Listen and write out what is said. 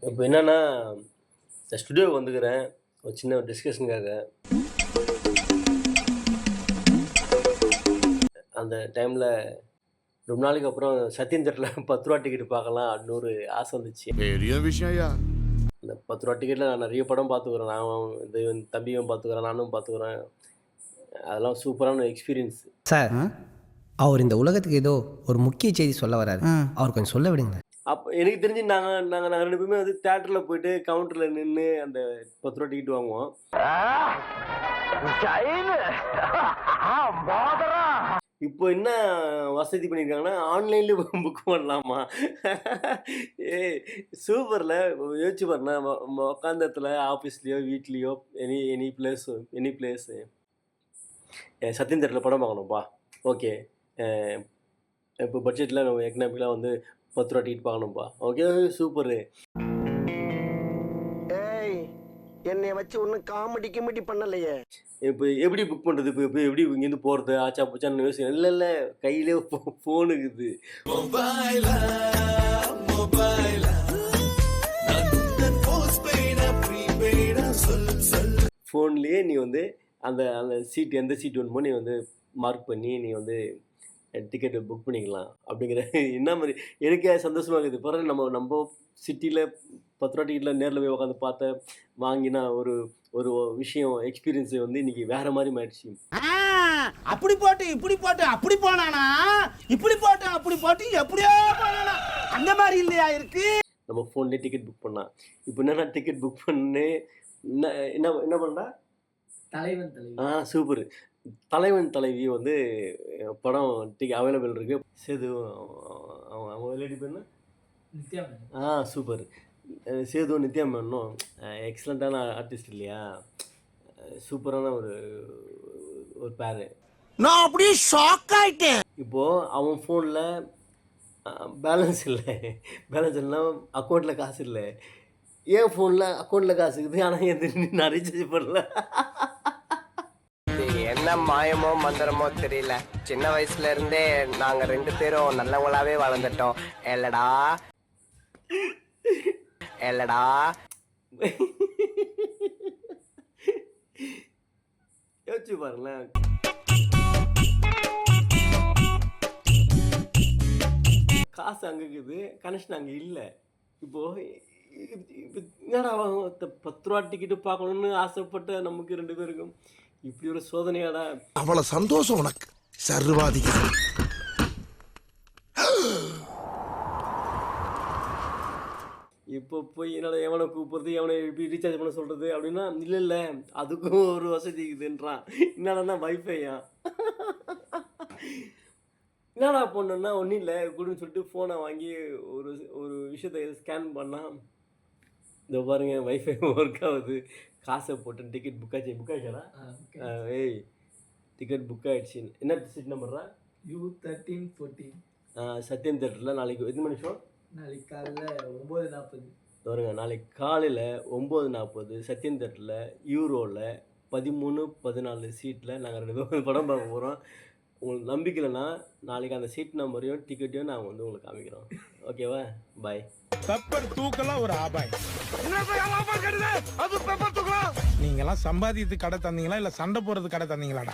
இப்போ என்னன்னா, இந்த ஸ்டுடியோவுக்கு வந்துக்கிறேன். ஒரு சின்ன டிஸ்கஷனுக்காக. அந்த டைம்ல ரொம்ப நாளைக்கு அப்புறம் சத்யம் தியேட்டர்ல ரூ. 10 டிக்கெட் பார்க்கலாம் அப்படின்னு ஒரு ஆசை வந்துச்சு. பெரிய விஷயம் ஐயா. அந்த ரூ. 10 டிக்கெட்ல நான் நெறைய படம் பார்த்துக்கிறேன். நான் என் தம்பியும் பார்த்துக்கிறேன், நானும் பார்த்துக்கிறேன். அதெல்லாம் சூப்பரான எக்ஸ்பீரியன்ஸ். சார், அவர் இந்த உலகத்துக்கு ஏதோ ஒரு முக்கிய செய்தி சொல்ல வராரு. அவர் கொஞ்சம் சொல்ல விடுங்க. அப்போ எனக்கு தெரிஞ்சு நாங்க 2 பேருமே வந்து தியேட்டர்ல போயிட்டு கவுண்டர்ல நின்னு அந்த ரூ. 10 டிக்கெட் வாங்குவோம். இப்போ என்ன வசதி பண்ணியிருக்காங்கன்னா, ஆன்லைன்ல புக் பண்ணலாமா? ஏய் சூப்பர்ல! யோசிச்சு பாரு, நான் உட்காந்த இடத்துல ஆஃபீஸ்லயோ, வீட்லயோ எனி பிளேஸ் சத்யம் தியேட்டர்ல படம் பார்க்கணும்ப்பா. ஓகே. அ இப்போ பட்ஜெட்ல நம்ம எக்கனாமிக்கலா வந்து ரூ. 10 டிக்கெட் பார்க்கணும்ப்பா. Okay super. ஏய், என்னைய வச்சு ஒன்னும் காமெடி கிமெடி பண்ணலையே. இப்போ எப்படி புக் பண்றது? இப்போ எப்படி இங்கேருந்து போறது? ஆச்சா பூச்சான்னு யோசிக்கிறேன். இல்ல கையிலே ஃபோன் இருக்குது. ஃபோன்லயே நீ வந்து அந்த அந்த சீட் எந்த சீட் வேணுமோ நீ வந்து மார்க் பண்ணி நீ வந்து டிக்கெட் புக் பண்ணிக்கலாம் அப்படிங்கிற என்ன மாதிரி எனக்கே சந்தோஷமா இருக்குது. பிறகு நம்ம சிட்டியில் ரூ. 10 டிக்கெட்ல நேரில் போய் உட்காந்து பார்த்த வாங்கினா ஒரு ஒரு விஷயம் எக்ஸ்பீரியன்ஸ் வந்து இன்னைக்கு வேற மாதிரி மாறிடுச்சு. அப்படி போட்டு இப்படி போட்டு அப்படி போனானா, இப்படி போட்டு அப்படி போட்டு எப்படியோ போனானா, அந்த மாதிரி இல்லையா இருக்கு. நம்ம ஃபோன்லேயே டிக்கெட் புக் பண்ணலாம். இப்போ என்னன்னா டிக்கெட் புக் பண்ணு என்ன என்ன என்ன பண்ணா சூப்பர். தலைவன் தலைவி வந்து படம் அவைலபிள் இருக்கு. சேது அவங்க லேடி பேர் என்ன? சூப்பர். சேது நித்யா மேனும் எக்ஸலண்ட்டான ஆர்டிஸ்ட் இல்லையா? சூப்பரான ஒரு பேரு. நான் அப்படியே ஷாக் ஆயிட்டேன். இப்போது அவன் ஃபோனில் பேலன்ஸ் இல்லைன்னா அக்கௌண்ட்டில் காசு இல்லை. என் ஃபோனில் அக்கௌண்ட்டில் காசு இருக்குது, ஆனால் என் நான் ரீசார்ஜ் பண்ணல. என்ன மாயமோ மந்திரமோ தெரியல, சின்ன வயசுல இருந்தே நாங்க 2 பேரும் நல்லவங்களாவே வளர்ந்துட்டோம். இல்லடா இல்லடா. யோசிச்சு பாருங்களேன். காசு அங்கே இருக்குது, கனெக்ஷன் அங்கே இல்லை. இப்போது என்னடா 10 டிக்கெட்டு பார்க்கணுன்னு ஆசைப்பட்ட நமக்கு 2 பேருக்கும் இப்படி ஒரு சோதனையாடா. அவ்வளவு சந்தோஷம் உனக்கு சர்வாதிகாரி. இப்போ போய் என்னடா எவனை கூப்பிடுறது, எவனை எப்படி ரீசார்ஜ் பண்ண சொல்கிறது அப்படின்னா, இல்லை அதுக்கும் ஒரு வசதி இருக்குதுன்றான். என்னடா வைஃபையா? என்னடா பண்ணணுன்னா ஒன்றும் இல்லை கூடன்னு சொல்லிட்டு ஃபோனை வாங்கி ஒரு ஒரு விஷயத்தை ஸ்கேன் பண்ணால் இந்த பாருங்க வைஃபை ஒர்க் ஆகுது. காசை போட்டு டிக்கெட் புக் ஆயிடுச்சாடா? ஏய் டிக்கெட் புக் ஆகிடுச்சு. என்ன சீட் நம்பர்றா? U1314. சத்யம் தியேட்டரில் நாளைக்கு எத்தனை மணி ஷோ? நாளைக்கு காலையில் 9:40. வருங்க நாளைக்கு காலையில் 9:40 சத்யம் தியேட்டரில் யூரோவில் 13, 14 சீட்டில் நாங்கள் 2 பேரும் படம் பார்க்க போகிறோம். உங்களுக்கு நம்பிக்கை இல்லைன்னா நாளைக்கு அந்த சீட் நம்பரையும் டிக்கெட்டையும் நாங்கள் வந்து உங்களுக்கு காமிக்கிறோம். ஓகேவா? பாய். பெப்பர் தூக்கலாம் ஒரு ஆபாய். நீங்கெல்லாம் சம்பாதித்து கடை தந்தீங்களா இல்ல சண்டை போறது கடை தந்தீங்களாடா?